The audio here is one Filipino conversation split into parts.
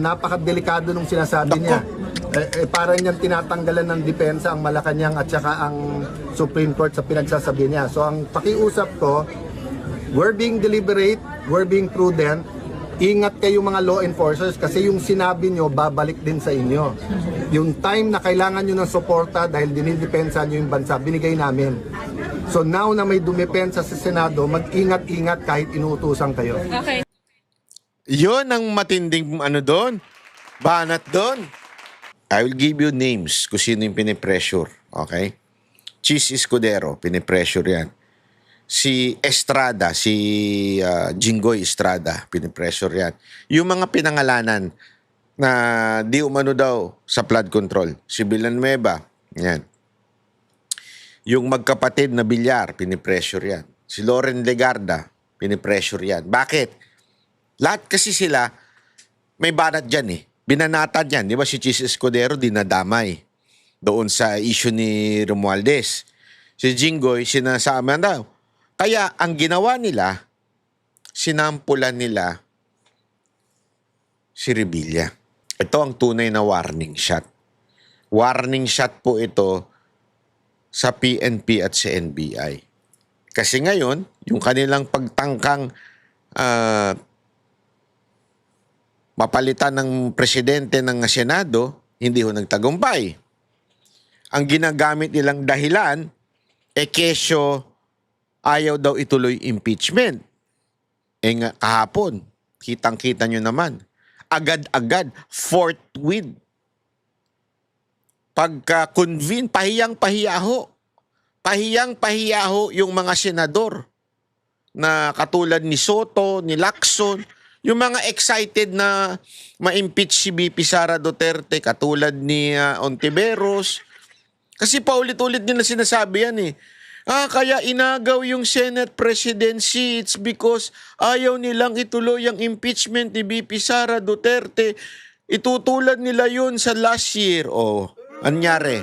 Napakadelikado nung sinasabi niya. Parang niyang tinatanggalan ng depensa ang Malacanang at saka ang Supreme Court sa pinagsasabi niya. So ang pakiusap ko, we're being deliberate, we're being prudent. Ingat kayo mga law enforcers kasi yung sinabi nyo babalik din sa inyo. Yung time na kailangan nyo ng suporta dahil dinidepensa nyo yung bansa, binigay namin. So now na may dumepensa sa Senado, mag-ingat-ingat kahit inuutusan kayo. Okay. Yun ang matinding doon. Banat doon. I will give you names kung sino yung pinipressure. Okay? Cheese Escudero, pinipressure yan. Si Estrada, si Jinggoy Estrada, pinipressure yan. Yung mga pinangalanan na di umano daw sa flood control. Si Villanueva, yan. Yung magkapatid na Bilyar, pinipressure yan. Si Loren Legarda, pinipressure yan. Bakit? Lahat kasi sila, may banat dyan eh. Binanatan yan. Di ba si Cheese Escudero dinadamay doon sa issue ni Romualdez. Si Jinggoy, sinasama daw. Kaya ang ginawa nila, sinampulan nila si Revilla. Ito ang tunay na warning shot. Warning shot po ito sa PNP at sa NBI. Kasi ngayon, yung kanilang pagtangkang mapalitan ng presidente ng Senado, hindi ho nagtagumpay. Ang ginagamit nilang dahilan, kesyo ayaw daw ituloy impeachment. Nga kahapon, kitang-kita nyo naman, agad-agad, forthwith. Pagka-convene, pahiyang-pahiya ho. Pahiyang-pahiya ho yung mga senador na katulad ni Soto, ni Lacson, yung mga excited na ma-impeach si BP Sara Duterte, katulad ni Ontiveros. Kasi paulit-ulit nila sinasabi yan eh. Kaya inagaw yung Senate presidency. It's because ayaw nilang ituloy ang impeachment ni BP Sara Duterte. Itutulad nila yun sa last year. Anyari.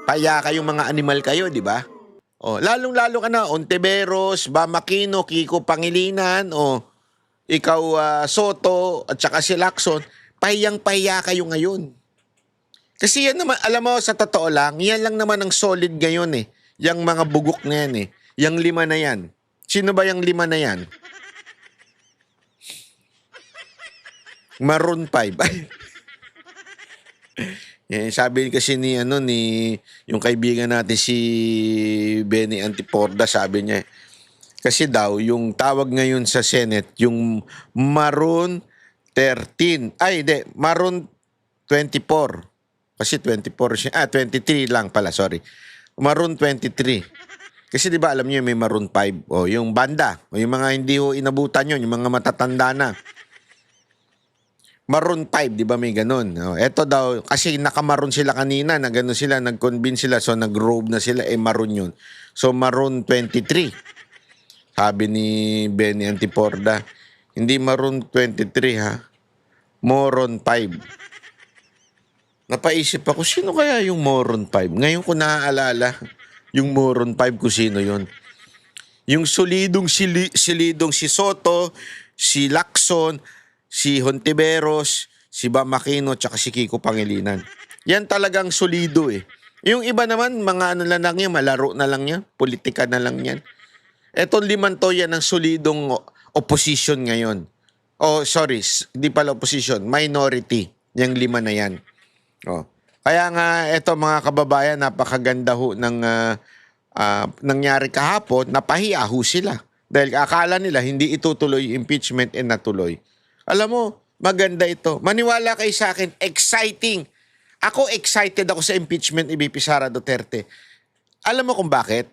Kaya kayong mga animal kayo, di ba? Lalong-lalo ka na, Ontiveros, Bam Aquino, Kiko Pangilinan, ikaw Soto, at saka si Lacson, pahiyang-pahiya kayo ngayon. Kasi yan naman, alam mo, sa totoo lang, yan lang naman ang solid ngayon eh. Yang mga bugok na yan eh. Yang 5 na yan. Sino ba yung 5 na yan? Maroon 5. Sabi kasi ni yung kaibigan natin si Benny Antiporda, sabi niya kasi daw yung tawag ngayon sa Senate yung Maroon 13. Maroon 24. Kasi 24 siya. 23 lang pala, sorry. Maroon 23. Kasi 'di ba alam niyo may Maroon 5 yung banda, yung mga hindi ho inabutan yun, yung mga matatanda na. Maroon 5, di ba may ganun? Eto daw, kasi nakamaroon sila kanina, na ganun sila, nag-convince sila, so nag-robe na sila, maroon yun. So Maroon 23. Sabi ni Benny Antiporda, hindi Maroon 23 ha, Moron 5. Napaisip ako, sino kaya yung Moron 5? Ngayon ko naaalala, yung Moron 5 kung sino yun. Yung solidong si Soto, si Lacson, si Hontiveros, si Bam Aquino, tsaka si Kiko Pangilinan. Yan talagang solido eh. Yung iba naman, mga ano lang yan, malaro na lang yan, politika na lang yan. Etong 5 to yan ang solidong opposition ngayon. Sorry, di pala opposition, minority. Yung 5 na yan. Kaya nga, eto mga kababayan, napakaganda ho ng nangyari kahapon, napahiya ho sila. Dahil akala nila hindi itutuloy impeachment natuloy. Alam mo, maganda ito. Maniwala kayo sa akin, exciting. Ako excited ako sa impeachment ni BP Sara Duterte. Alam mo kung bakit?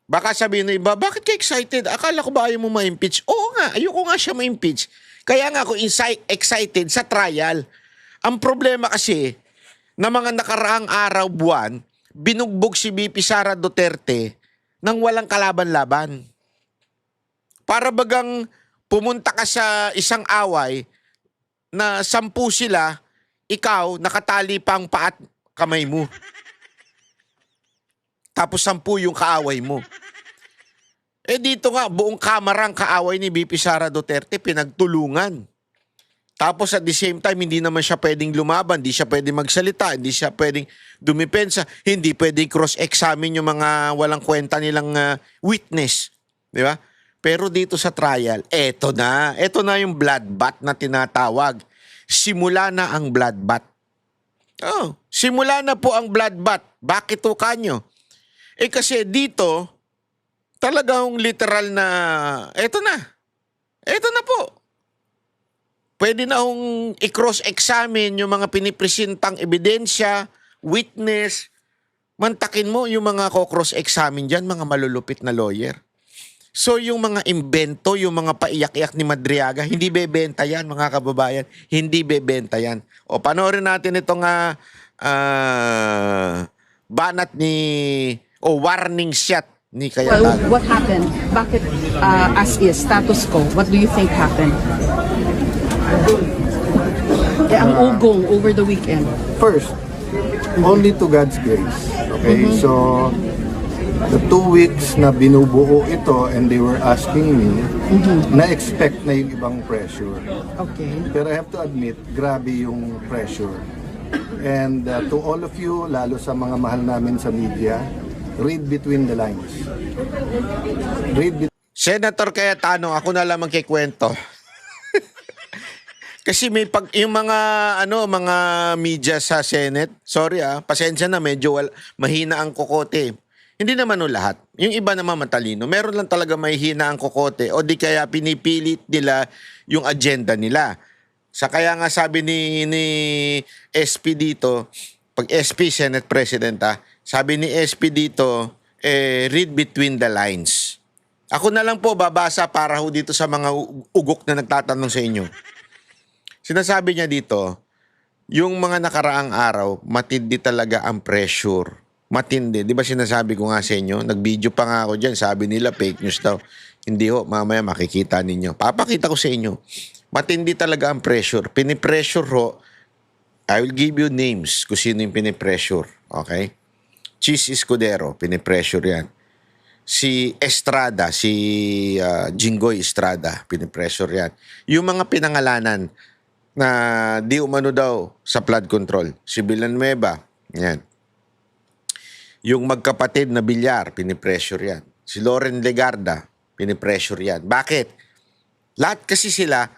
Baka sabihin ng iba, bakit ka excited? Akala ko ba ayaw mo ma-impeach? Oo nga, ayoko nga siya ma-impeach. Kaya nga ako excited sa trial. Ang problema kasi, na mga nakaraang araw, buwan, binugbog si BP Sara Duterte nang walang kalaban-laban. Para bagang pumunta ka sa isang away na 10 sila, ikaw nakatali pang paat kamay mo. Tapos 10 yung kaaway mo. Dito nga, buong kamarang kaaway ni BP Sara Duterte, pinagtulungan. Tapos at the same time, hindi naman siya pwedeng lumaban, hindi siya pwedeng magsalita, hindi siya pwedeng dumipensa, hindi pwedeng cross-examine yung mga walang kwenta nilang witness. Di ba? Pero dito sa trial, eto na. Eto na yung bloodbath na tinatawag. Simula na ang bloodbath. Oh, simula na po ang bloodbath. Bakit to kanyo? Kasi dito, talagang literal na, eto na. Eto na po. Pwede na hong i-cross-examine yung mga pinipresentang ebidensya, witness. Mantakin mo yung mga ko-cross-examine dyan, mga malulupit na lawyer. So yung mga imbento, yung mga paiyak-iyak ni Madriaga, hindi bebenta yan mga kababayan. Hindi bebenta yan. O panoorin natin itong banat ni, warning shot ni Cayetano. Well, what happened? Bakit as is, status quo? What do you think happened? Ang ugong over the weekend. First, only to God's grace. Okay, so the 2 weeks na binubuo ito and they were asking me, na-expect na yung ibang pressure. Okay. Pero I have to admit, grabe yung pressure. And to all of you, lalo sa mga mahal namin sa media, read between the lines. Senator Cayetano, ako na lang magkikwento. Kasi may yung mga media sa Senate, sorry pasensya na medyo mahina ang kokote. Hindi naman lahat. Yung iba naman matalino. Meron lang talaga mahihina ang kokote o di kaya pinipilit nila yung agenda nila. Kaya nga sabi ni SP dito, pag SP Senate President sabi ni SP dito, read between the lines. Ako na lang po babasa para ho dito sa mga ugok na nagtatanong sa inyo. Sinasabi niya dito, yung mga nakaraang araw, matindi talaga ang pressure. Matindi. Di ba sinasabi ko nga sa inyo? Nag-video pa nga ako dyan. Sabi nila fake news daw. Hindi ho, mamaya makikita ninyo. Papakita ko sa inyo. Matindi talaga ang pressure. Pinipressure ho. I will give you names kung sino yung pinipressure. Okay? Cheese Escudero, pinipressure yan. Si Estrada, si Jinggoy Estrada, pinipressure yan. Yung mga pinangalanan na di umano daw sa flood control. Si Villanueva, yan. Yung magkapatid na Bilyar, pinipressure yan. Si Loren Legarda, pinipressure yan. Bakit? Lahat kasi sila,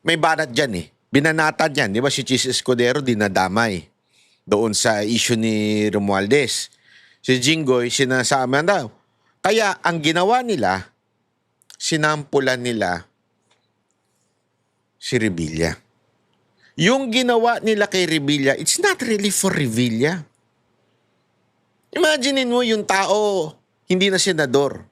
may banat dyan Binanatan yan. Di ba si Cheese Escudero dinadamay doon sa issue ni Romualdez. Si Jinggoy, sinasama daw. Kaya ang ginawa nila, sinampulan nila si Revilla. Yung ginawa nila kay Revilla, it's not really for Revilla. Imaginin mo yung tao, hindi na senador.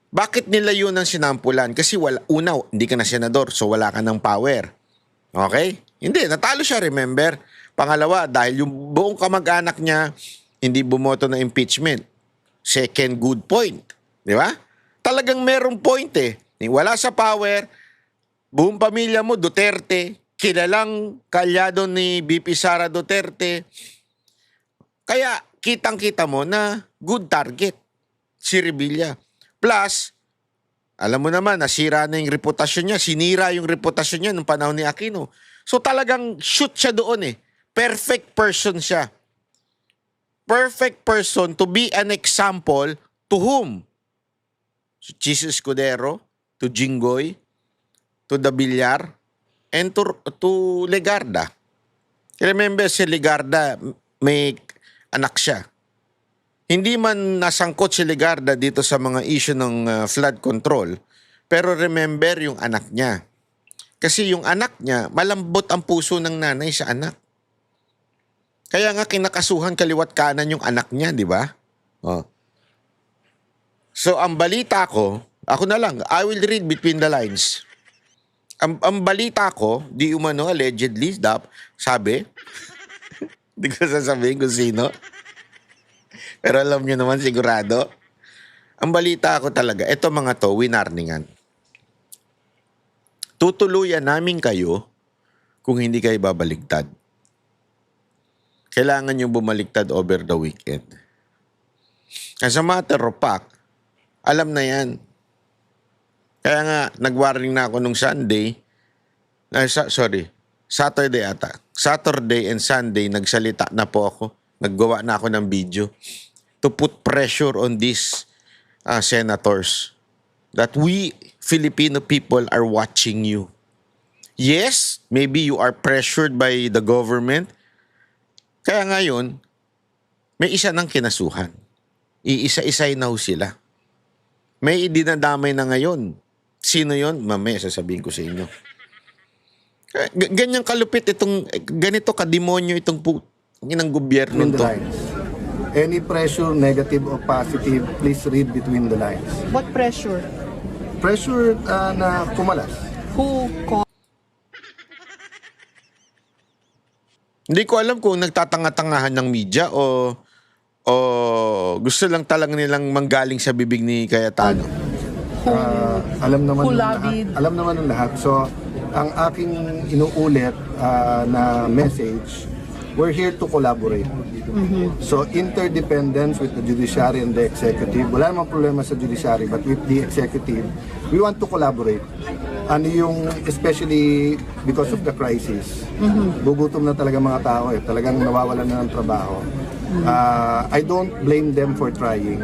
Bakit nila yun ang sinampulan? Kasi hindi ka na senador, so wala ka ng power. Okay? Hindi, natalo siya, remember? Pangalawa, dahil yung buong kamag-anak niya, hindi bumoto ng impeachment. Second good point. Di ba? Talagang merong point Wala sa power, buong pamilya mo, Duterte, kilalang kalyado ni BP Sara Duterte. Kaya kitang-kita mo na good target si Revilla. Plus, alam mo naman, nasira na yung reputasyon niya. Sinira yung reputasyon niya nung panahon ni Aquino. So talagang shoot siya doon Perfect person siya. Perfect person to be an example to whom? To Cheese Escudero, to Jinggoy, to the Bilyar, and to Legarda. Remember si Legarda, may anak siya. Hindi man nasangkot si Legarda dito sa mga issue ng flood control, pero remember yung anak niya. Kasi yung anak niya, malambot ang puso ng nanay sa anak. Kaya nga kinakasuhan kaliwat kanan yung anak niya, di ba? So ang balita ko, ako na lang, I will read between the lines. Ang balita ko, di umano allegedly, sabi, di ko sasabihin kung sino. Pero alam nyo naman sigurado. Ang balita ko talaga, eto mga to, winarningan. Tutuluyan namin kayo kung hindi kayo babaligtad. Kailangan nyo bumaligtad over the weekend. As a matter of fact, alam na yan. Kaya nga, nag-warning na ako nung Sunday, Saturday ata. Saturday and Sunday, nagsalita na po ako. Naggawa na ako ng video to put pressure on these senators that we Filipino people are watching you. Yes, maybe you are pressured by the government. Kaya ngayon, may isa ng kinasuhan. Iisa-isay na ho sila. May dinadamay na ngayon. Sino yon? Mamaya sasabihin ko sa inyo. Ganyang kalupit itong, ganito kademonyo itong ng gobyerno Between the to. lines. Any pressure, negative or positive, please read between the lines. What pressure? Pressure na kumalas. Who caused Hindi ko alam kung nagtatanga-tangahan ng media o gusto lang talagang nilang manggaling sa bibig ni Cayetano. Alam naman who ng lahat. lobbied? Alam naman ng lahat. So, ang aking inuulit na message, we're here to collaborate. So, interdependence with the judiciary and the executive. Wala namang problema sa judiciary, but with the executive, we want to collaborate. Ano yung, especially because of the crisis, gugutom na talaga mga tao talagang nawawalan na ng trabaho. I don't blame them for trying,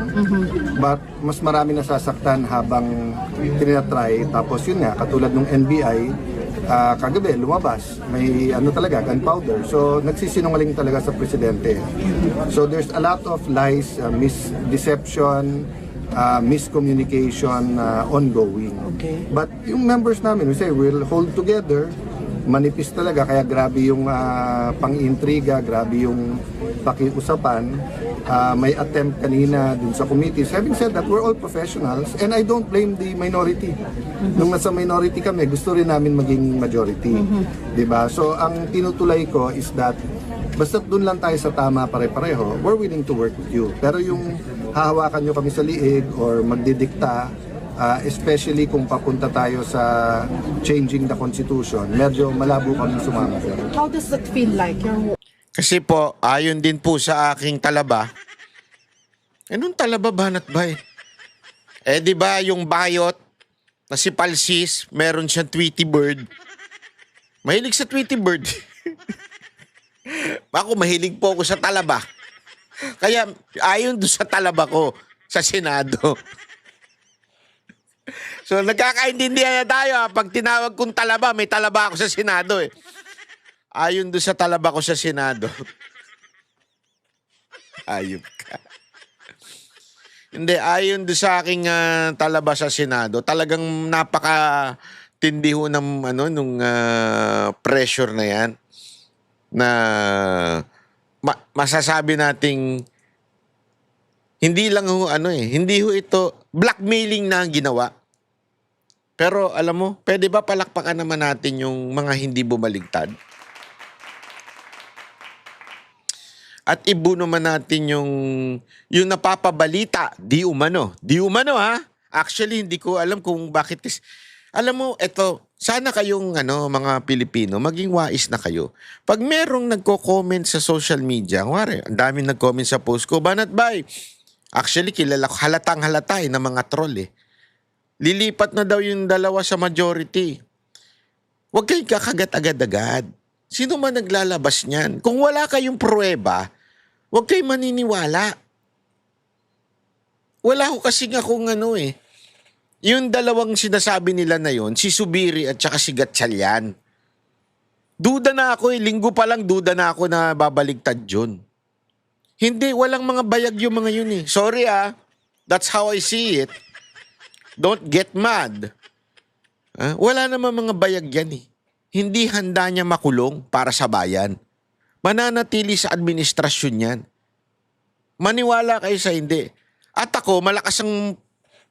but mas marami nasasaktan habang tinatry. Tapos yun nga, katulad ng NBI, kagabi lumabas, may talaga, gunpowder. So nagsisinungaling talaga sa presidente. So there's a lot of lies, misdeception, miscommunication ongoing. Okay. But yung members namin, we say we'll hold together. Manipis talaga, kaya grabe yung pang-intriga, grabe yung pakiusapan. May attempt kanina dun sa committees. Having said that, we're all professionals and I don't blame the minority. Nung nasa minority kami, gusto rin namin maging majority. Diba? So ang tinutulay ko is that basta dun lang tayo sa tama pare-pareho, we're willing to work with you. Pero yung hahawakan nyo kami sa liig or magdidikta, especially kung papunta tayo sa changing the constitution, medyo malabo kami sumama. How does that feel like? Kasi po, ayon din po sa aking talaba, nung talaba banat ba di ba yung bayot na si Palsis, meron siyang Tweety Bird. Mahilig sa Tweety Bird. Ako, mahilig po ako sa talaba. Kaya, ayon doon sa talaba ko sa Senado. So, nagkakaintindihan na tayo. Pag tinawag kong talaba, may talaba ako sa Senado Ayon doon sa talaba ko sa Senado. Ayop ka. Hindi, ayon doon sa aking talaba sa Senado, talagang napaka-tindi ho ng nung pressure na yan na masasabi nating hindi lang ho hindi ho ito blackmailing na ang ginawa. Pero alam mo, pwede ba palakpakan naman natin yung mga hindi bumaligtad? At ibu naman natin yung napapabalita, di umano ha? Actually, hindi ko alam kung bakit kasi. Alam mo, eto, sana kayong mga Pilipino, maging wais na kayo. Pag merong nagko-comment sa social media, ang daming nag-comment sa post ko, Banat Bay, actually, kilala ko, halatang-halata ng mga troll Lilipat na daw yung dalawa sa majority. Huwag kayong kakagat agad-agad. Sino man naglalabas niyan? Kung wala kayong pruweba, huwag kayong maniniwala. Wala ko kasi nga kung yung dalawang sinasabi nila na yon, si Subiri at saka si Gatchalian. Duda na ako linggo pa lang duda na ako na babaligtad yun. Hindi, walang mga bayag yung mga yun Sorry that's how I see it. Don't get mad. Wala naman mga bayag yan Hindi handa niya makulong para sa bayan. Mananatili sa administrasyon yan. Maniwala kayo sa hindi. At ako, malakas ang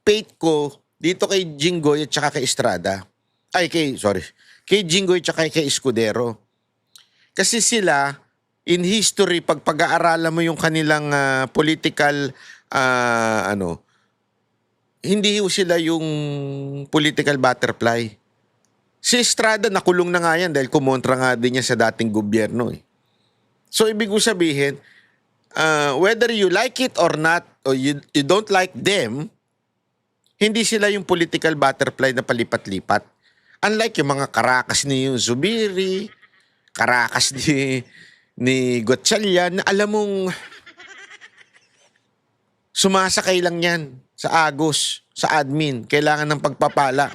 faith ko dito kay Jinggoy at saka kay Estrada. Kay Jinggoy at saka kay Escudero. Kasi sila, in history, pag pag-aaralan mo yung kanilang political, hindi sila yung political butterfly. Si Estrada nakulong na nga yan dahil kumontra nga din niya sa dating gobyerno So, ibig ko sabihin, whether you like it or not, or you don't like them, hindi sila yung political butterfly na palipat-lipat. Unlike yung mga karakas ni yung Zubiri, karakas ni Gatchalian, na alam mong sumasakay lang yan sa agos, sa admin. Kailangan ng pagpapala.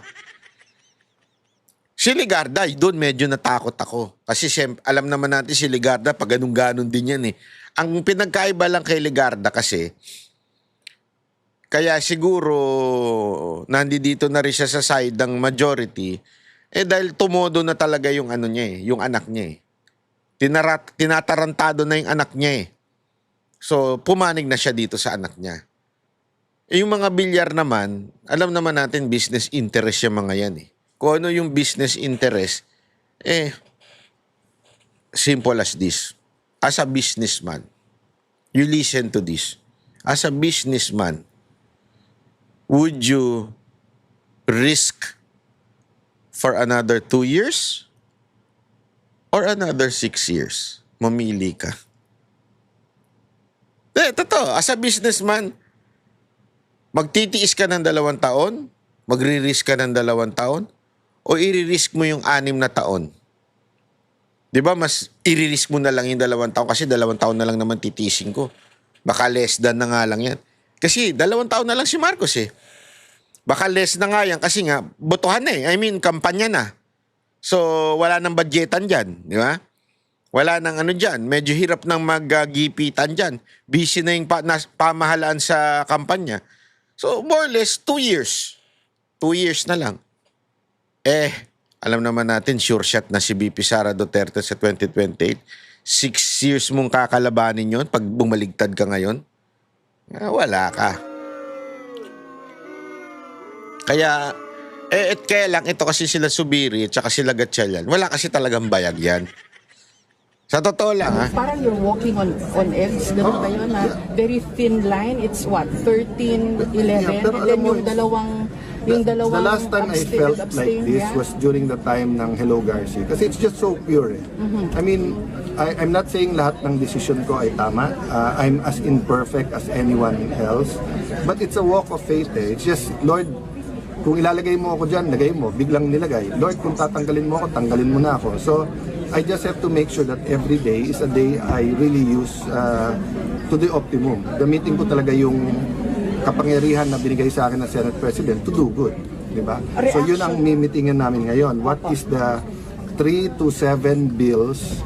Si Legarda, doon medyo natakot ako. Kasi siyempre, alam naman natin si Legarda, pag ganun-ganon din yan eh. Ang pinagkaiba lang kay Legarda kasi, kaya siguro nandito na rin siya sa side ng majority, dahil tumodo na talaga yung ano niya yung anak niya Tinatarantado na yung anak niya So, pumanig na siya dito sa anak niya. Yung mga bilyar naman, alam naman natin business interest yung mga yan Kung ano yung business interest, simple as this. As a businessman, you listen to this. As a businessman, would you risk for another 2 years or another 6 years? Mamili ka. Totoo. As a businessman, magtitiis ka ng 2 taon, magre-risk ka ng 2 taon, o i-risk mo yung 6 na taon? Di ba mas i-risk mo na lang yung 2 taon kasi 2 taon na lang naman titiisin ko. Baka less than na nga lang yan. Kasi 2 taon na lang si Marcos Baka less na nga yan kasi nga botohan na I mean, kampanya na. So, wala nang budgetan dyan. Di ba? Wala nang ano dyan. Medyo hirap nang mag-gipitan dyan. Busy na yung pamahalaan sa kampanya. So, more or less, 2 years. 2 years na lang. Alam naman natin, sure shot na si VP Sara Duterte sa 2028. 6 years mong kakalabanin yon pag bumaligtad ka ngayon. Wala ka. Kaya, kaya lang, ito kasi sila Zubiri at saka sila Gatchalian. Wala kasi talagang bayag yan. Sa totoo lang, Parang you're walking on eggs. Ganun ba yun? Very thin line. It's what? 13, 11? Yeah, pero and then alam mo, yung dalawang the last time I felt like this was during the time ng Hello Garcia. Kasi it's just so pure I mean, I'm not saying lahat ng decision ko ay tama. I'm as imperfect as anyone else. But it's a walk of faith It's just, Lord, kung ilalagay mo ako dyan, lagay mo. Biglang nilagay. Lord, kung tatanggalin mo ako, tanggalin mo na ako. So, I just have to make sure that every day is a day I really use to the optimum. Gamitin ko talaga yung kapangyarihan na binigay sa akin ng Senate President to do good. Diba? So yun ang mimitingin namin ngayon. What is the 3 to 7 bills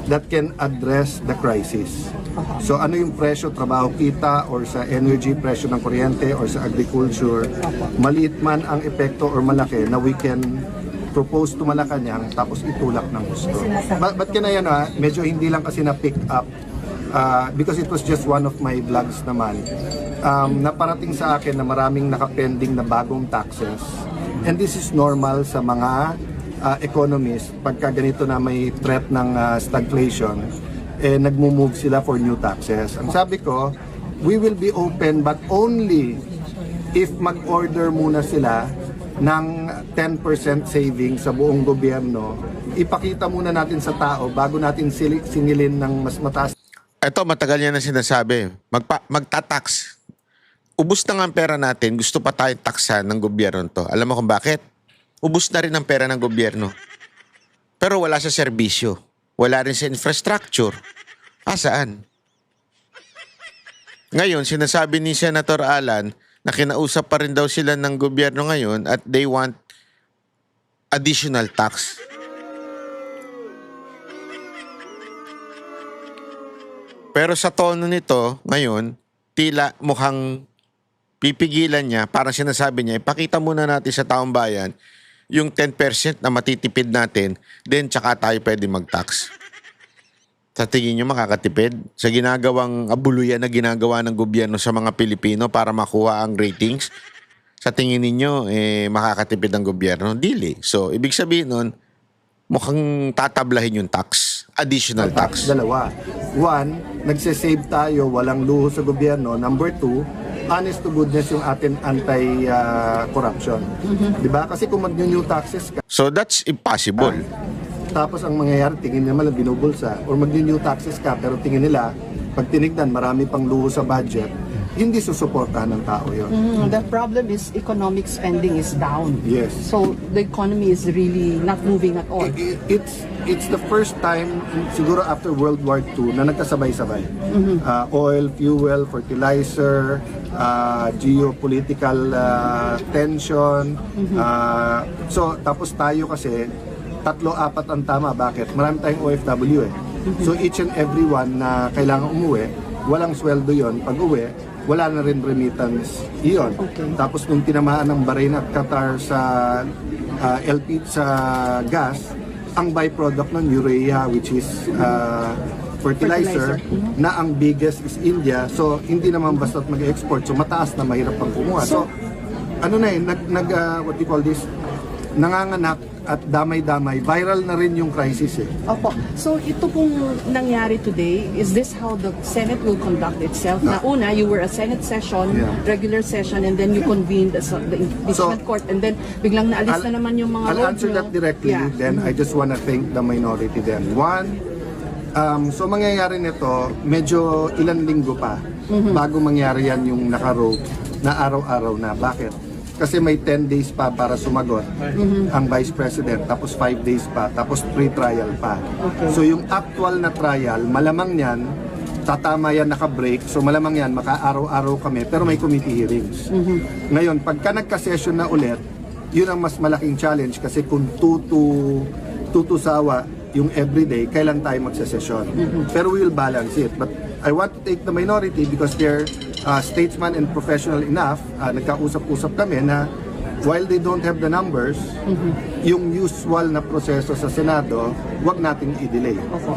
that can address the crisis? So ano yung presyo, trabaho kita, or sa energy, presyo ng kuryente, or sa agriculture, maliit man ang epekto or malaki na we can propose to Malacanang tapos itulak ng gusto. But kaya yan medyo hindi lang kasi na-pick up because it was just one of my vlogs naman. Naparating sa akin na maraming nakapending na bagong taxes. And this is normal sa mga economists pagka ganito na may threat ng stagflation, nagmo-move sila for new taxes. Ang sabi ko, we will be open but only if mag-order muna sila ng 10% saving sa buong gobyerno. Ipakita muna natin sa tao bago natin singilin ng mas mataas. Ito, matagal yan na sinasabi. Magtatax. Ubus na nga ang pera natin, gusto pa tayo taksan ng gobyerno to. Alam mo kung bakit? Ubus na rin ang pera ng gobyerno. Pero wala sa serbisyo. Wala rin sa infrastructure. Saan? Ngayon, sinasabi ni Senator Alan na kinausap pa rin daw sila ng gobyerno ngayon at they want additional tax. Pero sa tono nito, ngayon, tila mukhang pipigilan niya, parang sinasabi niya, ipakita muna natin sa taong bayan yung 10% na matitipid natin, then tsaka tayo pwede mag-tax. Sa tingin niyo makakatipid? Sa ginagawang abuluyan na ginagawa ng gobyerno sa mga Pilipino para makuha ang ratings, sa tingin ninyo, makakatipid ang gobyerno? Dili. So, ibig sabihin nun, mukhang tatablahin yung tax. Additional tax. Dalawa. One, nagsisave tayo, walang luho sa gobyerno. Number two, honest to goodness yung atin anti-corruption. Diba? Kasi kung mag-new taxes ka, So, that's impossible. tapos ang mangyayari, tingin naman na binubulsa, or mag-new taxes ka, pero tingin nila, pag tinignan, marami pang luho sa budget, hindi susuportahan ng tao yun. The problem is economic spending is down. Yes. So the economy is really not moving at all. It's the first time siguro after World War II na nagkasabay-sabay. Oil, fuel, fertilizer, geopolitical tension. So tapos tayo kasi 3-4 ang tama. Bakit? Marami tayong OFW eh. So each and every one na kailangan umuwi, walang sweldo yon. Pag uwi, wala na rin remittance iyon. Okay. Tapos nung tinamaan ng Bahrain at Qatar sa LP sa gas, ang byproduct ng urea, which is fertilizer, na ang biggest is India. So hindi naman basta't mag-export. So mataas na, mahirap pang kumuha. So ano na eh, what do you call this? Nanganganak at damay-damay. Viral na rin yung crisis eh. Opo. So ito pong nangyari today, is this how the Senate will conduct itself? Na una, you were a Senate session, Yeah. regular session, and then you convened the impeachment court, and then biglang naalis na naman yung mga I'll road answer nyo. that directly. Yeah. Then I just wanna thank the minority then. One, so mangyayari nito, medyo ilang linggo pa bago mangyari yan yung naka-rogue na araw-araw na. Bakit? Kasi may 10 days pa para sumagot ang Vice President, tapos 5 days pa, tapos pre-trial pa. Okay. So yung actual na trial, malamang yan, tatama yan naka-break, so malamang yan, maka-araw-araw kami, pero may committee hearings. Ngayon, pagka nagka-session na ulit, yun ang mas malaking challenge kasi kung tutusawa yung everyday, kailan tayo magsasesyon. Pero we will balance it. But I want to take the minority because they're statesman and professional enough. Nagkausap-usap kami na while they don't have the numbers, yung usual na proseso sa Senado, wag nating i-delay. Opo.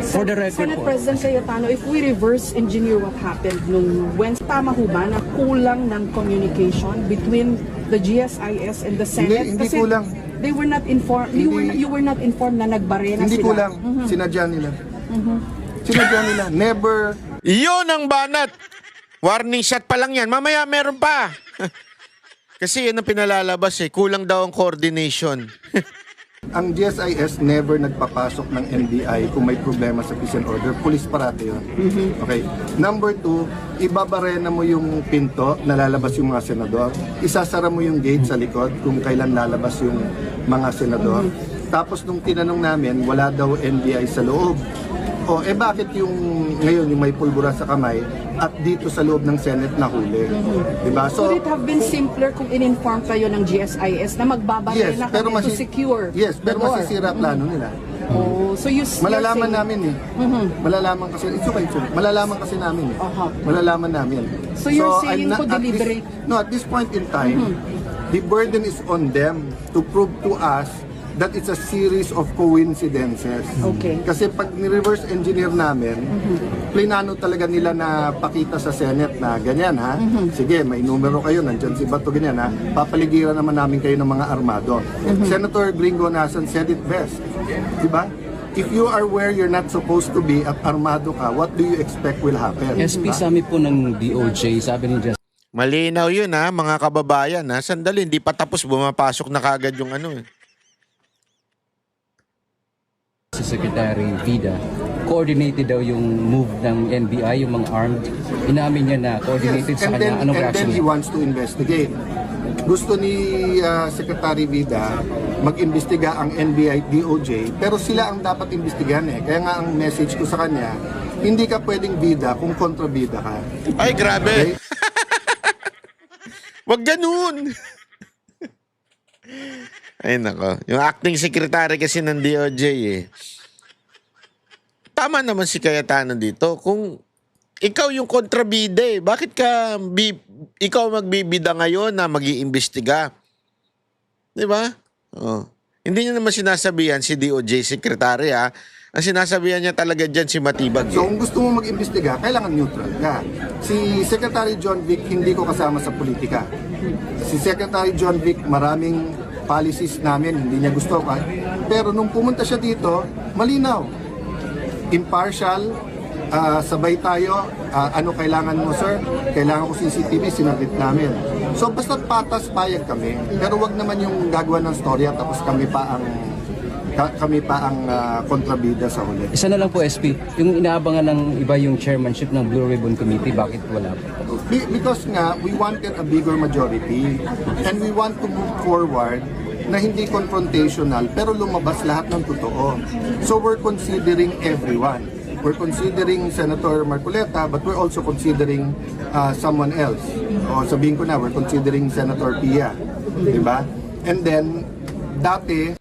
For the record Senate po. President Cayetano, if we reverse engineer what happened nung Wednesday, tama ho ba na kulang ng communication between the GSIS and the Senate? Hindi kulang. They were not informed. You were not informed na nagbare na Hindi sila. kulang. Sinadya nila. Sinadya nila. Never. Iyon ang banat. Warning shot pa lang yan. Mamaya meron pa. Kasi yan ang pinalalabas eh. Kulang daw ang coordination. Ang GSIS never nagpapasok ng NBI kung may problema sa peace and order. Police parati yun. Okay. Number 2, ibabarena mo yung pinto na lalabas yung mga senador. Isasara mo yung gate sa likod kung kailan lalabas yung mga senador. Tapos nung tinanong namin, wala daw NBI sa loob. O, bakit yung ngayon yung may pulbura sa kamay at dito sa loob ng Senate nahuli? Diba? Could it have been simpler kung in-inform kayo ng GSIS na magbabare Yes, na pero kami to secure yes, the pero door? masisira plano nila. Oh, so you're Malalaman saying- namin eh. Malalaman kasi, it's okay. Malalaman kasi namin eh. Aha. Malalaman namin. So you're saying I'm po at this- deliberate? No, at this point in time, the burden is on them to prove to us that it's a series of coincidences. Okay. Kasi pag ni-reverse engineer namin, plinano talaga nila na pakita sa Senate na ganyan ha. Sige, may numero kayo, nandyan si Bato ganyan ha. Papaligiran naman namin kayo ng mga armado. Senator Gringo Nason said it best. Diba? If you are where you're not supposed to be at armado ka, what do you expect will happen? SP Diba? Summit po ng DOJ, sabi ni Justice Malinaw yun ha, mga kababayan ha. Sandali, hindi pa tapos, bumapasok na kagad yung ano eh. Secretary Vida, coordinated daw yung move ng NBI, yung mga armed. Inamin niya na coordinated sa kanya. Anong and reaction then he niya? wants to investigate. Gusto ni Secretary Vida mag-imbestiga ang NBI DOJ, pero sila ang dapat imbestigahan eh. Kaya nga ang message ko sa kanya, hindi ka pwedeng bida kung kontrabida ka. Ay, grabe. Okay? Wag ganun. Ay, nako. Yung acting secretary kasi ng DOJ eh. Tama naman si Cayetano dito. Kung ikaw yung kontrabida eh, bakit ka ikaw magbibida ngayon na mag-iimbestiga? Di ba? Oh. Hindi niya naman sinasabihan si DOJ secretary ha. Ang sinasabihan niya talaga dyan si Matibag. So Eh. kung gusto mo mag-imbestiga, kailangan neutral ka. Si Secretary John Vic hindi ko kasama sa politika. Si Secretary John Vic maraming policies namin, hindi niya gusto ka. Pero nung pumunta siya dito, malinaw. Impartial, sabay tayo, ano kailangan mo sir? Kailangan ko CCTV, sinabit namin. So basta't patas, payag kami. Pero wag naman yung gagawa ng storya tapos kami pa ang kami pa ang kontrabida sa huli. Isa na lang po, SP, yung inaabangan ng iba yung chairmanship ng Blue Ribbon Committee, bakit wala po? Because nga, we wanted a bigger majority and we want to move forward na hindi confrontational pero lumabas lahat ng totoo. So we're considering everyone. We're considering Senator Marcoleta but we're also considering someone else. O sabihin ko na, we're considering Senator Pia. Diba? And then, dati,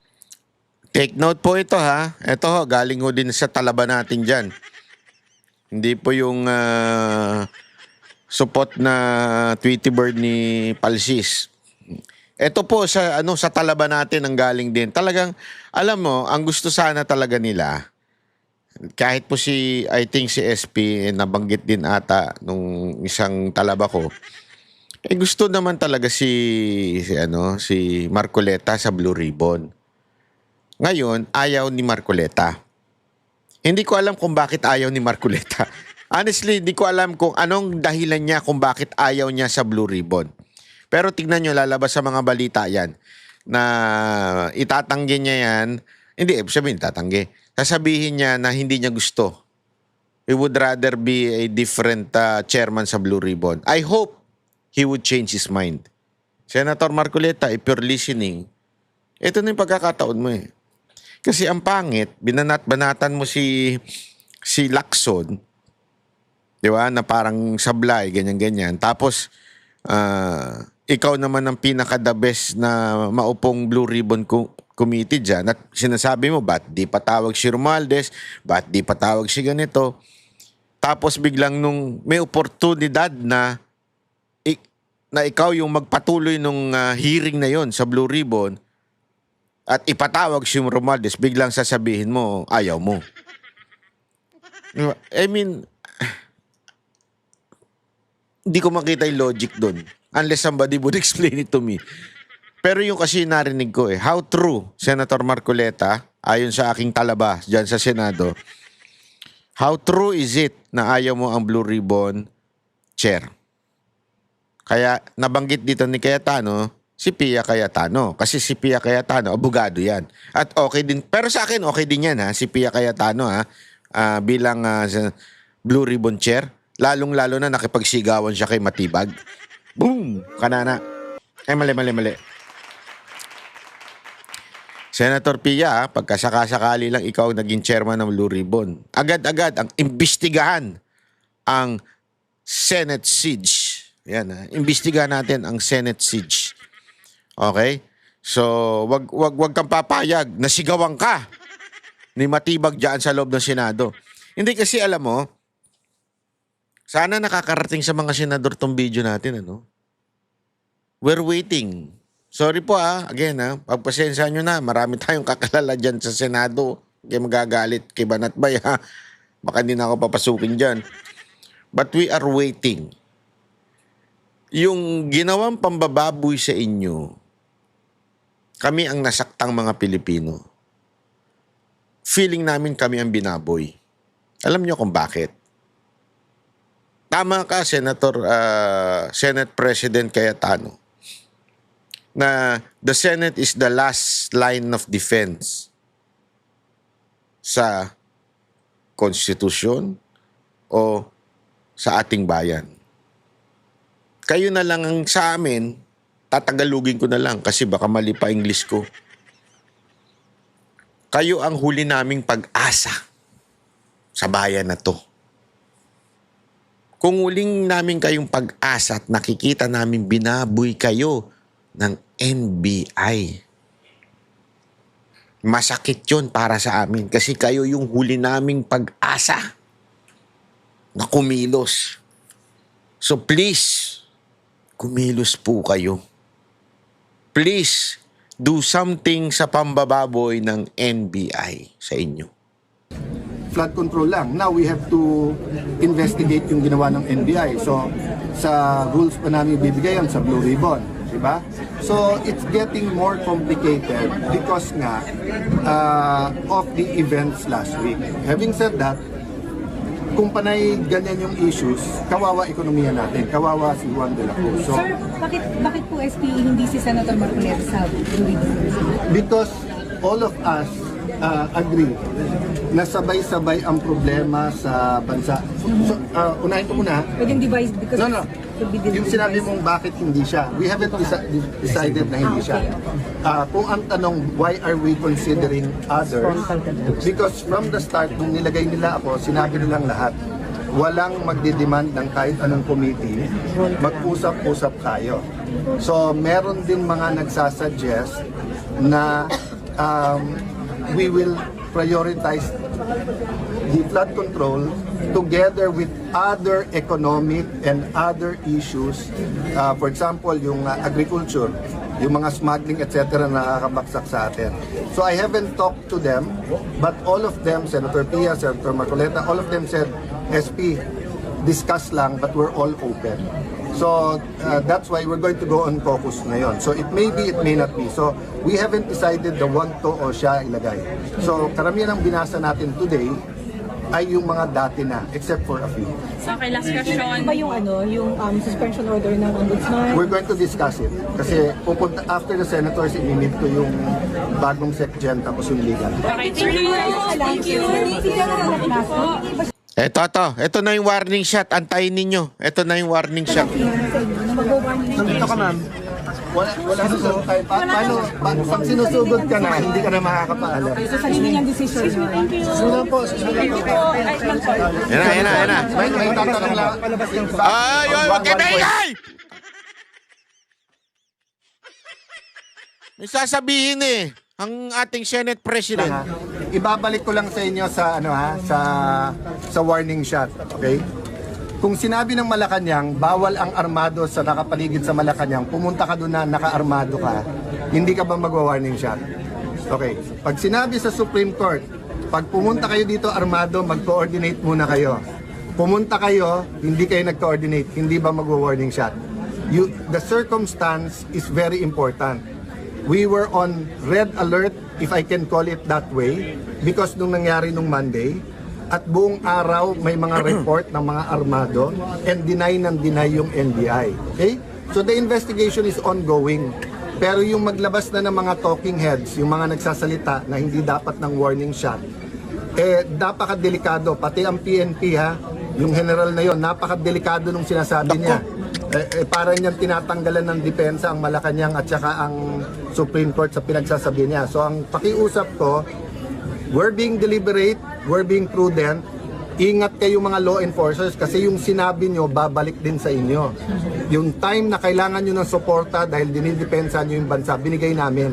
Take note po ito ha. Ito ho, galing ho din sa talaba natin dyan. Hindi po yung support na Tweety Bird ni Palsis. Ito po sa sa talaba natin ang galing din. Talagang alam mo, ang gusto sana talaga nila kahit po I think si SP nabanggit din ata nung isang talaba ko. Gusto naman talaga si Marcoleta sa Blue Ribbon. Ngayon, ayaw ni Marcoleta. Hindi ko alam kung bakit ayaw ni Marcoleta. Honestly, hindi ko alam kung anong dahilan niya kung bakit ayaw niya sa Blue Ribbon. Pero tignan nyo, lalabas sa mga balita yan na itatanggi niya yan. Hindi, sabihin itatanggi. Sasabihin niya na hindi niya gusto. He would rather be a different chairman sa Blue Ribbon. I hope he would change his mind. Senator Marcoleta, if you're listening, ito na yung pagkakataon mo eh. Kasi ang pangit, binanat-banatan mo si Lacson, di ba, na parang sablay, ganyan-ganyan. Tapos, ikaw naman ang pinaka-the best na maupong Blue Ribbon Committee dyan. At sinasabi mo, ba't di patawag si Romualdez? Ba't di patawag si ganito? Tapos biglang nung may oportunidad na ikaw yung magpatuloy nung hearing na yon sa Blue Ribbon, at ipatawag si Romualdez, biglang sasabihin mo, ayaw mo. I mean, hindi ko makita yung logic doon. Unless somebody would explain it to me. Pero yung kasi narinig ko how true, Senator Marcoleta, ayon sa aking talaba dyan sa Senado, how true is it na ayaw mo ang Blue Ribbon chair? Kaya nabanggit dito ni Cayetano, si Pia Cayetano. Kasi si Pia Cayetano, abogado yan. At okay din, pero sa akin okay din yan si Pia Cayetano bilang Blue Ribbon Chair. Lalong-lalo na nakipagsigawan siya kay Matibag. Boom! Kanana. Mali. Senator Pia, pagkasakasakali lang ikaw naging chairman ng Blue Ribbon, agad-agad ang imbestigahan ang Senate siege. Yan imbestigahan natin ang Senate siege. Okay? So, wag kang papayag na sigawan ka ni Matibag diyan sa loob ng Senado. Hindi kasi alam mo, sana nakakarating sa mga senador tong video natin, We're waiting. Sorry po again pagpasensya nyo na, marami tayong kakalala dyan sa Senado. Kaya magagalit kay Banatbay Baka hindi na ako papasukin dyan. But we are waiting. Yung ginawang pambababoy sa inyo, kami ang nasaktang mga Pilipino. Feeling namin kami ang binaboy. Alam niyo kung bakit? Tama ka, Senate President Cayetano, na the Senate is the last line of defense sa konstitusyon o sa ating bayan. Kayo na lang ang sa amin, tatagalugin ko na lang kasi baka mali pa English ko. Kayo ang huli naming pag-asa sa bayan na to. Kung huling namin kayong pag-asa at nakikita namin binaboy kayo ng NBI, masakit yun para sa amin kasi kayo yung huli naming pag-asa na kumilos. So please, kumilos po kayo. Please, do something sa pambababoy ng NBI sa inyo. Flood control lang. Now we have to investigate yung ginawa ng NBI. So, sa rules pa namin bibigay yan sa Blue Ribbon. Diba? So, it's getting more complicated because nga of the events last week. Having said that, kung panay ganyan yung issues, kawawa ekonomiya natin, kawawa si Juan de la Cruz. So, Sir, bakit po SPE hindi si Senator Marcoleta sa Blue Ribbon? because all of us agree na sabay-sabay ang problema sa bansa. So, unahin ko muna. Pwedeng device because No. could be Yung sinabi mong bakit hindi siya, we haven't decided na hindi siya. Kung ang tanong, why are we considering others? Because from the start, nung nilagay nila ako, sinabi nilang lahat, walang magdidemand ng kahit anong committee, mag-usap-usap tayo. So, meron din mga nagsasuggest na we will prioritize the flood control together with other economic and other issues. For example, yung agriculture, yung mga smuggling, etc. na nakakabaksak sa atin. So I haven't talked to them, but all of them, Senator Pia, Senator Marcoleta, all of them said, SP, discuss lang, but we're all open. So that's why we're going to go on caucus ngayon. So it may be, it may not be. So we haven't decided the wag to o siya ilagay. So karamihan ng binasa natin today ay yung mga dati na, except for a few. Okay, last question. Ano ba yung yung suspension order ng ombudsman? We're going to discuss it. Kasi pupunta, after the senators, i-meet ko yung bagong SecGen tapos yung legal. Okay, thank you. Ito na yung warning shot. Antayin ninyo. Ito na yung warning shot. Dito ka, ma'am. Wala susunod tayo. Pag sinusugod ka na, hindi ka na makakapaalam. Sa sarili niyang decision. Susunod po. Yan na. May tatanong lang. Ay, wag kayo maingay! May sasabihin ang ating Senate President. Ibabalik ko lang sa inyo sa sa warning shot, okay? Kung sinabi ng Malacanang, bawal ang armado sa nakapaligid sa Malacanang, pumunta ka doon na naka-armado ka, hindi ka ba magwa-warning shot? Okay. Pag sinabi sa Supreme Court, pag pumunta kayo dito armado, mag-coordinate muna kayo. Pumunta kayo, hindi kayo nag-coordinate, hindi ba magwa-warning shot? The circumstance is very important. We were on red alert, if I can call it that way, because nung nangyari nung Monday, at buong araw may mga report ng mga armado and deny yung NBI. Okay? So the investigation is ongoing. Pero yung maglabas na ng mga talking heads, yung mga nagsasalita na hindi dapat ng warning shot, napakadelikado. Pati ang PNP yung general na yon, napakadelikado nung sinasabi niya. Parang niyang tinatanggalan ng depensa ang Malacanang at saka ang Supreme Court sa pinagsasabi niya. So ang pakiusap ko, we're being deliberate, we're being prudent. Ingat kayo mga law enforcers kasi yung sinabi nyo, babalik din sa inyo. Yung time na kailangan nyo ng suporta dahil dinidepensa nyo yung bansa, binigay namin.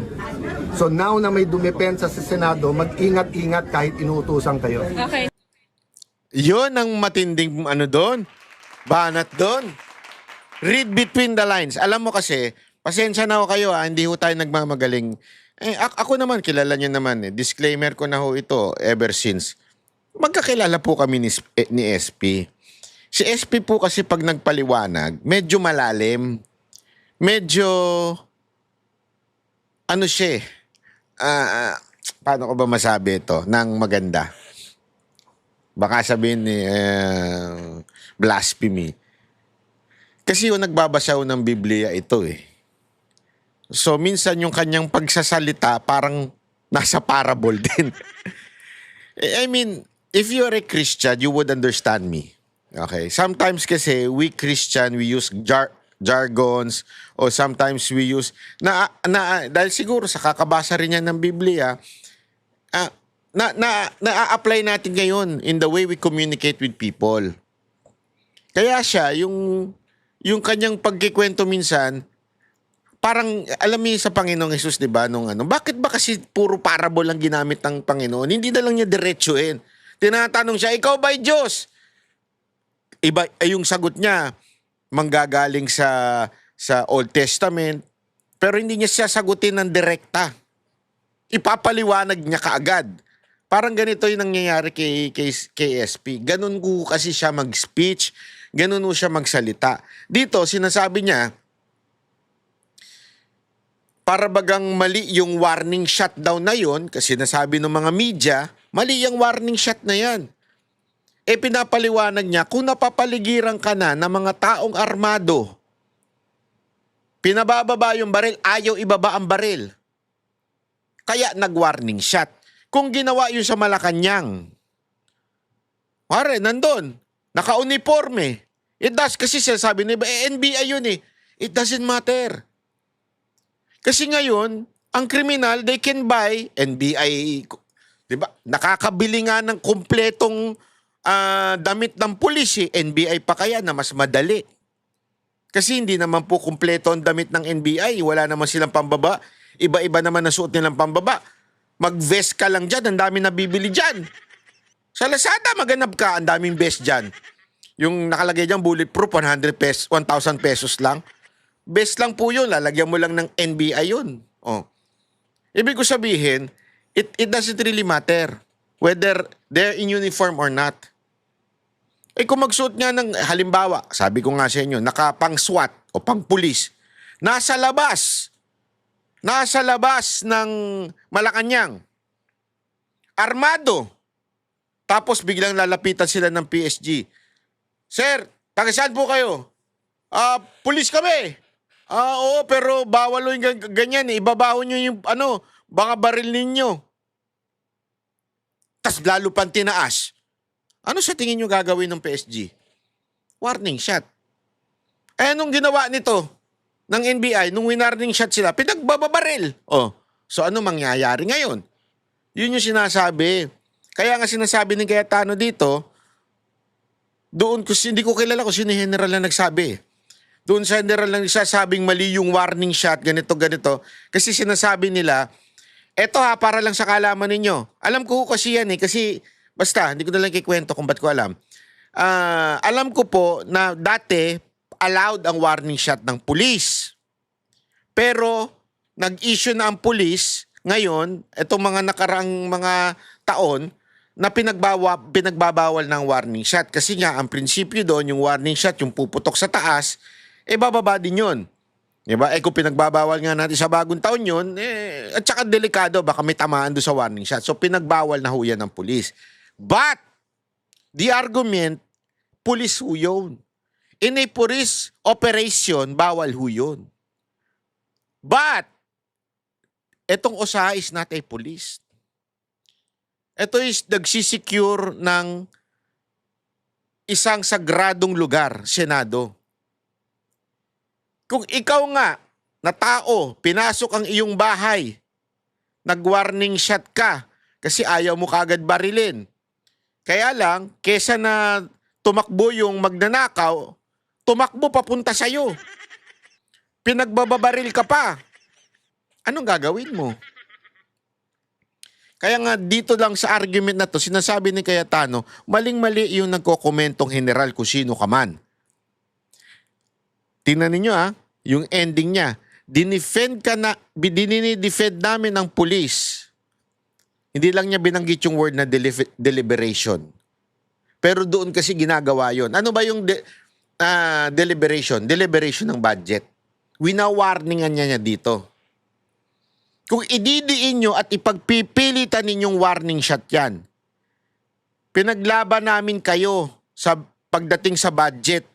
So now na may dumepensa sa Senado, mag-ingat-ingat kahit inuutusan kayo. Okay. Yun ang matinding doon. Banat doon. Read between the lines. Alam mo kasi, pasensya na ho kayo hindi ho tayo nagmamagaling. Ako naman, kilala nyo naman Disclaimer ko na ho ito ever since. Magkakilala po kami ni SP. Si SP po kasi pag nagpaliwanag, medyo malalim. Medyo, siya paano ko ba masabi ito ng maganda? Baka sabihin ni blasphemy. Kasi yung nagbabasa ng Biblia ito So, minsan yung kanyang pagsasalita parang nasa parable din. I mean, if you are a Christian, you would understand me. Okay? Sometimes kasi, we Christian, we use jargons or sometimes we use, dahil siguro sa kakabasa rin yan ng Biblia, na-apply natin ngayon in the way we communicate with people. Kaya siya, yung kanyang pagkikwento minsan, parang, alam mo sa Panginoong Jesus, di ba, bakit ba kasi puro parable lang ginamit ng Panginoon? Hindi na lang niya diretsuhin. Tinatanong siya, ikaw ba'y Diyos? Iba, yung sagot niya, manggagaling sa Old Testament, pero hindi niya siya sagutin ng direkta. Ipapaliwanag niya kaagad. Parang ganito yung nangyayari kay SP. Ganun ko kasi siya mag-speech, ganun ko siya magsalita. Dito, sinasabi niya, para bagang mali yung warning shot daw na yun, kasi nasabi ng mga media, mali yung warning shot na yan. Pinapaliwanag niya, kung napapaligiran ka na ng mga taong armado, pinabababa yung baril, ayaw ibaba ang baril. Kaya nag-warning shot. Kung ginawa yun sa Malacanang, pare, nandun, naka-uniforme. It does, kasi sinasabi nila, NBI yun eh. It doesn't matter. Kasi ngayon, ang kriminal, they can buy NBI, di ba? Nakakabili nga ng kumpletong damit ng pulis eh. NBI pa kaya na mas madali. Kasi hindi naman po kumpleto ang damit ng NBI. Wala naman silang pambaba. Iba-iba naman ang suot nilang pambaba. Mag-vest ka lang dyan, ang dami nabibili dyan. Sa Lazada, maganap ka, ang daming vest dyan. Yung nakalagay dyan, bulletproof, 1,000 pesos lang. Best lang po yun, lalagyan mo lang ng NBI yun. Oh. Ibig ko sabihin, it doesn't really matter whether they're in uniform or not. Eh kung magsuot nga ng, halimbawa, sabi ko nga sa inyo, nakapang SWAT o pang pulis, nasa labas ng Malacanang, armado, tapos biglang lalapitan sila ng PSG. Sir, taga saan po kayo? Pulis kami. Oo, pero bawal yung ganyan. Ibabaho nyo yung, baka baril ninyo. Tas lalo pang tinaas. Ano sa tingin nyo gagawin ng PSG? Warning shot. Eh, nung ginawa nito, ng NBI, nung winarning shot sila, pinagbababaril. Oh, so ano mangyayari ngayon? Yun yung sinasabi. Kaya nga sinasabi ni Cayetano dito, doon, hindi ko kilala kung sino general na nagsabi. Doon sa general na nagsasabing mali yung warning shot, ganito. Kasi sinasabi nila, eto ha, para lang sa kaalaman ninyo. Alam ko kasi yan eh, kasi basta, hindi ko na lang kikwento kung ba't ko alam. Alam ko po na dati, allowed ang warning shot ng pulis. Pero, nag-issue na ang pulis, ngayon, itong mga nakaraang mga taon, na pinagbabawal ng warning shot. Kasi nga, ang prinsipyo doon, yung warning shot, yung puputok sa taas, bababa din yun. Diba? Kung pinagbabawal nga natin sa bagong taon yun, at saka delikado, baka may tamaan doon sa warning shot. So, pinagbawal na ho yan ng pulis. But, the argument, pulis ho yun. In a police operation, bawal ho yun. But, etong OSA is not a police. Ito is nagsisecure ng isang sagradong lugar, Senado. Kung ikaw nga, na tao, pinasok ang iyong bahay, nag-warning shot ka kasi ayaw mo kagad barilin. Kaya lang, kesa na tumakbo yung magnanakaw, tumakbo papunta sa'yo. Pinagbababaril ka pa. Anong gagawin mo? Kaya nga dito lang sa argument na to, sinasabi ni Cayetano, maling-mali yung nagkokomentong general kung sino ka man. Tingnan ninyo yung ending niya. Dinidefend namin ng police. Hindi lang niya binanggit yung word na deliberation. Pero doon kasi ginagawa yon. Ano ba yung deliberation? Deliberation ng budget. Wina-warningan niya dito. Kung ididiin nyo at ipagpipilitan ninyong warning shot yan, pinaglaban namin kayo sa pagdating sa budget.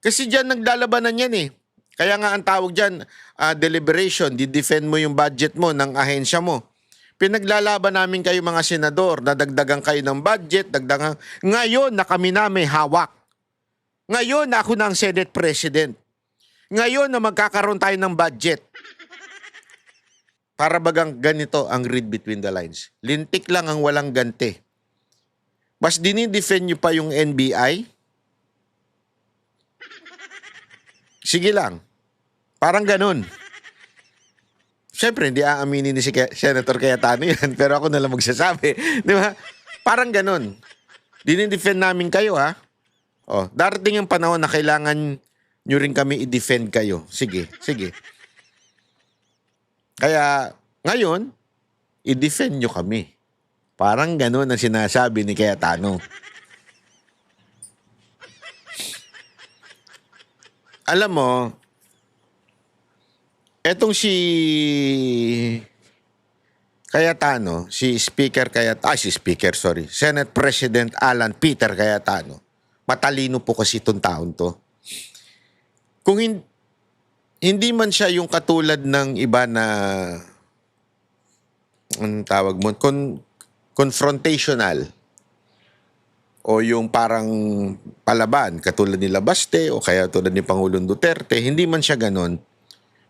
Kasi dyan naglalabanan yan eh. Kaya nga ang tawag dyan, deliberation, di-defend mo yung budget mo ng ahensya mo. Pinaglalaban namin kayo mga senador, nadagdagan kayo ng budget, ngayon na kami na may hawak. Ngayon na ako na ang Senate President. Ngayon na magkakaroon tayo ng budget. Para bagang ganito ang read between the lines. Lintik lang ang walang ganti. Mas dinidefend nyo pa yung NBI? Sige lang. Parang ganun. Siyempre, hindi aaminin ni si Senator Cayetano yan, pero ako na lang magsasabi. Di ba? Parang ganun. Dinidefend namin kayo, ha? Oh, darating ang panahon na kailangan nyo rin kami i-defend kayo. Sige, sige. Kaya, ngayon, i-defend nyo kami. Parang ganun ang sinasabi ni Cayetano. Alam mo, etong si Cayetano, Senate President Alan Peter Cayetano, matalino po kasi itong taon to. Kung hindi man siya yung katulad ng iba na, anong tawag mo, confrontational o yung parang palaban, katulad ni Labaste o kaya tulad ni Pangulong Duterte, hindi man siya ganon,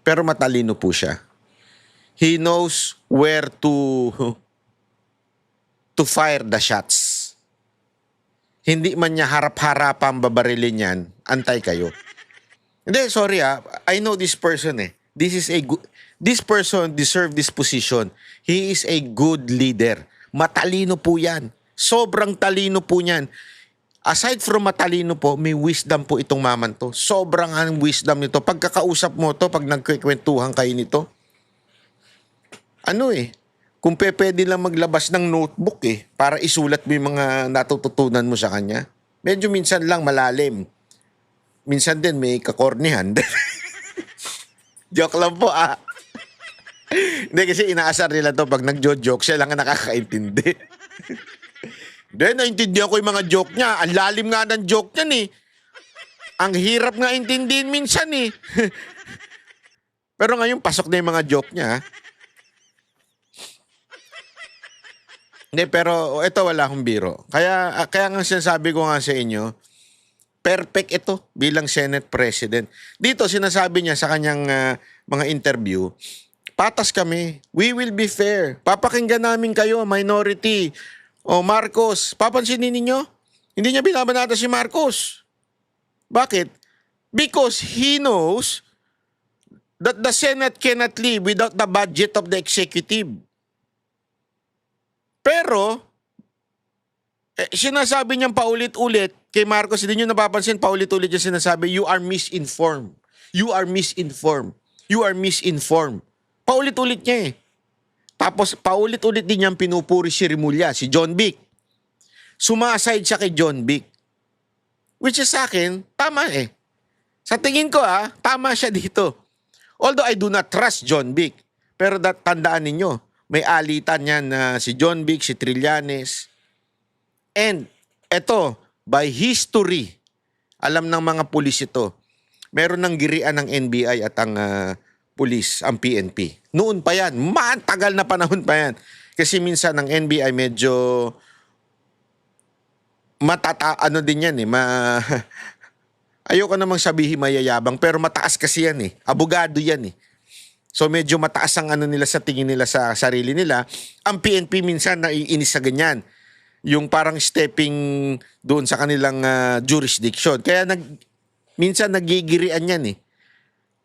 pero matalino po siya. He knows where to fire the shots. Hindi man niya harap-harapang babarilin yan, antay kayo. Hindi, sorry I know this person eh. This person deserve this position. He is a good leader. Matalino po yan. Sobrang talino po niyan. Aside from matalino po, may wisdom po itong maman to. Sobrang ang wisdom nito. Pagkakausap mo to, pag nagkikwentuhan kayo nito, kung pwede lang maglabas ng notebook para isulat mo yung mga natututunan mo sa kanya. Medyo minsan lang malalim. Minsan din may kakornihan. Joke lang po Hindi kasi inaasar nila to pag nagjo-joke, siya lang ang nakakaintindi. Hindi, naintindihan ko yung mga joke niya. Ang lalim nga ng joke niyan Ang hirap nga intindihin minsan Pero ngayon, pasok na yung mga joke niya. Hindi, pero ito wala akong biro. Kaya nga sinasabi ko nga sa inyo, perfect ito bilang Senate President. Dito sinasabi niya sa kanyang mga interview, patas kami. We will be fair. Papakinggan namin kayo, minority. O Marcos, papansinin ninyo? Hindi niya binabanata si Marcos. Bakit? Because he knows that the Senate cannot live without the budget of the executive. Pero, sinasabi niyang paulit-ulit kay Marcos, hindi niyo napapansin, paulit-ulit niya sinasabi, you are misinformed. You are misinformed. You are misinformed. Paulit-ulit niya Tapos, paulit-ulit din niyang pinupuri si Rimulya, si John Vic. Sumaside siya kay John Vic. Which is sa akin, tama Sa tingin ko tama siya dito. Although I do not trust John Vic. Pero tandaan ninyo, may alitan yan na si John Vic, si Trillanes. And, eto, by history, alam ng mga pulis ito, meron ng girian ng NBI at ang pulis, ang PNP. Noon pa yan. Matagal na panahon pa yan. Kasi minsan ang NBI medyo din yan ayoko namang sabihin mayayabang, pero mataas kasi yan Abogado yan So medyo mataas ang nila sa tingin nila sa sarili nila. Ang PNP minsan naiinis sa ganyan. Yung parang stepping doon sa kanilang jurisdiction. Kaya minsan nagigirian yan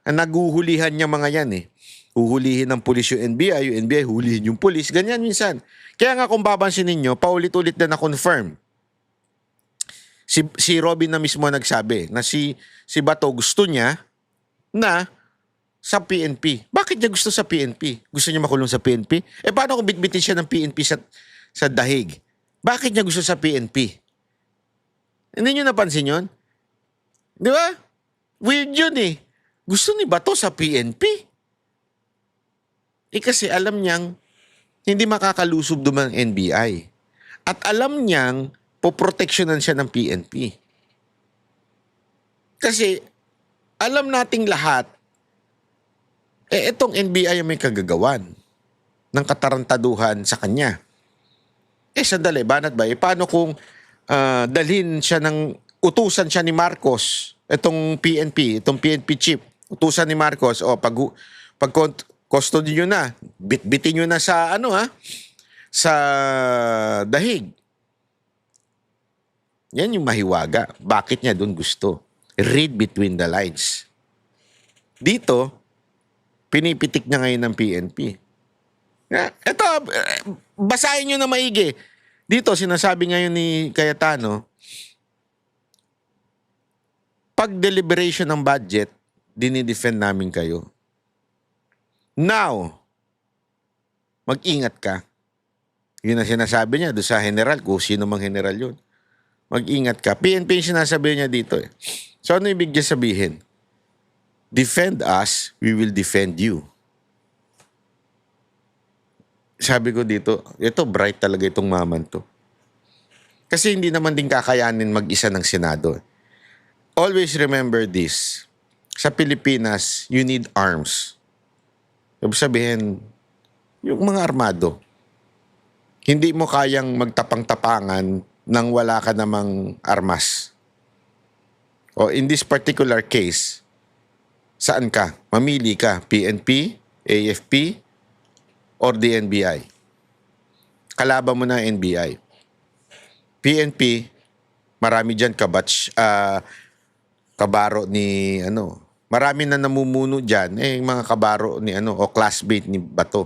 Ang naguhulihan niya mga yan Huhulihin ng pulis yung NBI hulihin yung pulis. Ganyan minsan. Kaya nga kung babansin ninyo, paulit-ulit na na-confirm. Si Robin na mismo nagsabi na si Bato gusto niya na sa PNP. Bakit niya gusto sa PNP? Gusto niya makulong sa PNP? Paano kung bitbitin siya ng PNP sa dahig? Bakit niya gusto sa PNP? Hindi niyo napansin yun? Di ba? Weird yun Gusto ni Bato sa PNP. Kasi alam niyang hindi makakalusob duman ang NBI. At alam niyang poproteksyonan siya ng PNP. Kasi alam nating lahat, itong NBI yung may kagagawan ng katarantaduhan sa kanya. Sandali, banat ba? Paano kung dalhin siya utusan siya ni Marcos, itong PNP chief, utusan ni Marcos, pag custody nyo na, bitbitin nyo na sa sa dahig. Yan yung mahiwaga. Bakit niya doon gusto? Read between the lines. Dito, pinipitik niya ngayon ng PNP. Ito, basahin nyo na maigi. Dito, sinasabi ngayon ni Cayetano, pag deliberation ng budget, dinidefend namin kayo. Now, mag-ingat ka. Yun ang sinasabi niya doon sa general, kung sino mang general yun. Mag-ingat ka. PNP yung sinasabi niya dito So, ano ibig niya sabihin? Defend us, we will defend you. Sabi ko dito, ito bright talaga itong maman to. Kasi hindi naman din kakayanin mag-isa ng Senado. Always remember this. Sa Pilipinas, you need arms. Ibig sabihin, yung mga armado. hindi mo kayang magtapang-tapangan nang wala ka namang armas. O in this particular case, saan ka? Mamili ka, PNP, AFP, or the NBI. Kalaban mo na ang NBI. PNP, marami dyan kabaro ni marami na namumuno dyan, mga kabaro ni o classmate ni Bato.